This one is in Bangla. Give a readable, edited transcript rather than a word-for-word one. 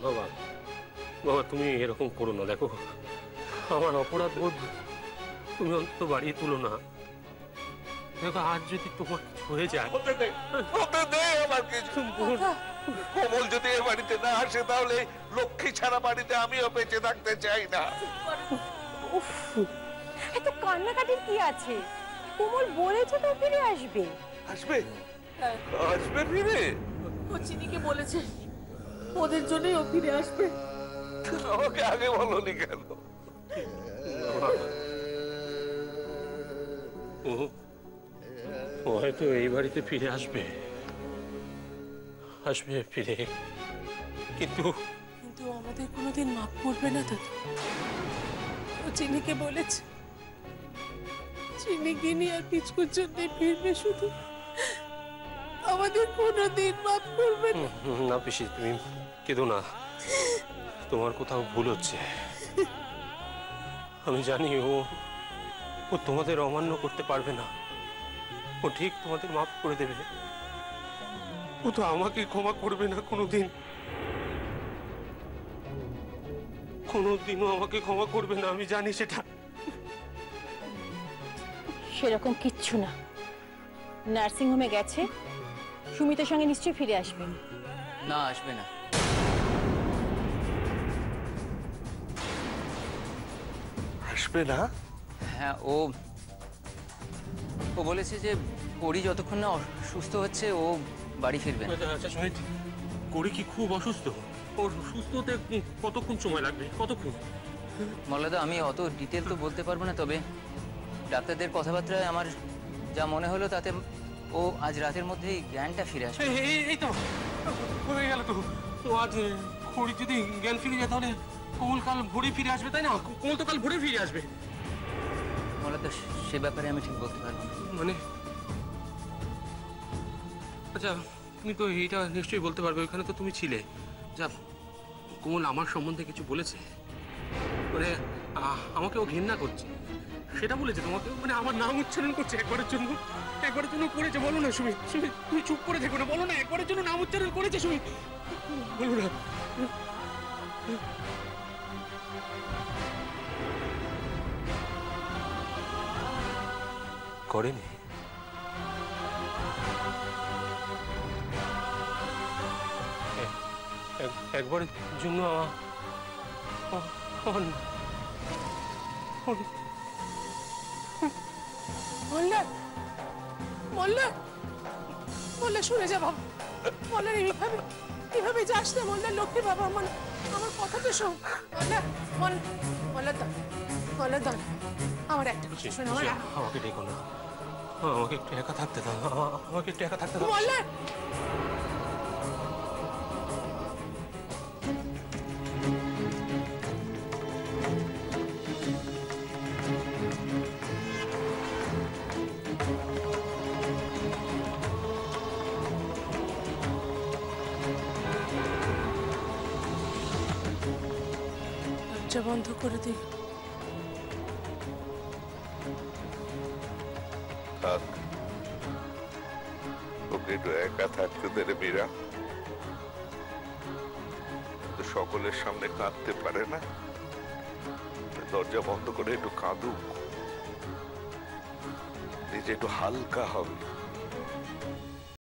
বাবা বাবা, তুমি এরকম করো না। দেখো, আমার অপরাধ বোধ তুমি অন্তত বাড়িয়ে তুলো না। দেখো, আজ যদি তোমার কিছু হয়ে যায়, কমল যদি এ বাড়িতে না আসে তাহলে লক্ষ্মী ছাড়া বাড়িতে আমিও বেঁচে থাকতে চাই না। এত কান্নাকাটির কি আছে? কোমল বলেছে তো ফিরে আসবে। আসবে? আসবে ফিরে? ও চিনিকে বলেছে ওদের জন্যই ও ফিরে আসবে। আমাকে আগে বলনি কেন? ও হয়তো এই বাড়িতে ফিরে আসবে, আসবে ফিরে, কিন্তু আমাদের কোনোদিন মাফ করবে না দাদা। ও চিনিকে বলেছে চিনি গিনি আর পিচকুর জন্য ফিরবে, শুধু আমাদের কোনোদিন মাফ করবে না। না পিসি, তুমি কেঁদো না, তোমার কোথাও ভুল হচ্ছে। আমি জানি ও তোমাদের অমান্য করতে পারবে না, ও ঠিক তোমাদের মাফ করে দেবে। ও তো আমাকে ক্ষমা করবে না কোনোদিন, কোনোদিনও আমাকে ক্ষমা করবে না, আমি জানি সেটা। সেরকম কিচ্ছু না, নার্সিং হোমে গেছে, সুমিতের সঙ্গে নিশ্চয়ই ফিরে আসবে। না, আসবে না। আসবে না? হ্যাঁ, ও বলেছে যে পরি যতক্ষণ না সুস্থ হচ্ছে ও বাড়ি ফিরবে। আচ্ছা সুমিত, করি কি খুব অসুস্থ? ওর সুস্থ হতে কতক্ষণ সময় লাগবে? কতক্ষণ? মল্লাদা, আমি অত ডিটেল তো বলতে পারবো না, তবে ডাক্তারদের কথাবার্তায় আমার যা মনে হলো তাতে ও আজ রাতের মধ্যেই জ্ঞানটা ফিরে আসবে। এই তো হয়ে গেল। তো আজ করি যদি জ্ঞান ফিরে যায় তাহলে কোমল কাল ভোরে ফিরে আসবে, তাই না? কোমল তো কাল ভোরে ফিরে আসবে। মল্লাদা, সে ব্যাপারে আমি ঠিক বলতে পারবো না। মানে আচ্ছা, তুমি তো এইটা নিশ্চয়ই বলতে পারবে, ওইখানে তো তুমি ছিলে। যা, কোমল আমার সম্বন্ধে কিছু বলেছে? মানে আমাকে ও ঘৃণা করছে সেটা বলেছে তোমাকে? মানে আমার নাম উচ্চারণ করছে একবারের জন্য? একবারের জন্য করেছে? বলো না সুমিত, সুমিত তুমি চুপ করে থেকো না, বলো না, একবারের জন্য নাম উচ্চারণ করেছে সুমিত? বলো না। করেনি? একবারের জন্য মোল্লা, মোল্লা, মোল্লা শুনে যা বাবা। মোল্লা এইভাবে যাস না মোল্লা, লক্ষ্মী বাবা, আমার কথা তো শোন। মোল্লা দান, আমার একটা কথা শোন। আমাকে ডেকো না, আমাকে একটু একা থাকতে দাও, আমাকে একটু একা থাকতে দাও। মোল্লা, বন্ধ করে দিই। ওকে একটু একা থাকতে দে রে মীরা, তো সকলের সামনে কাঁদতে পারে না, দরজা বন্ধ করে একটু কাঁদুক, নিজে একটু হালকা হবে।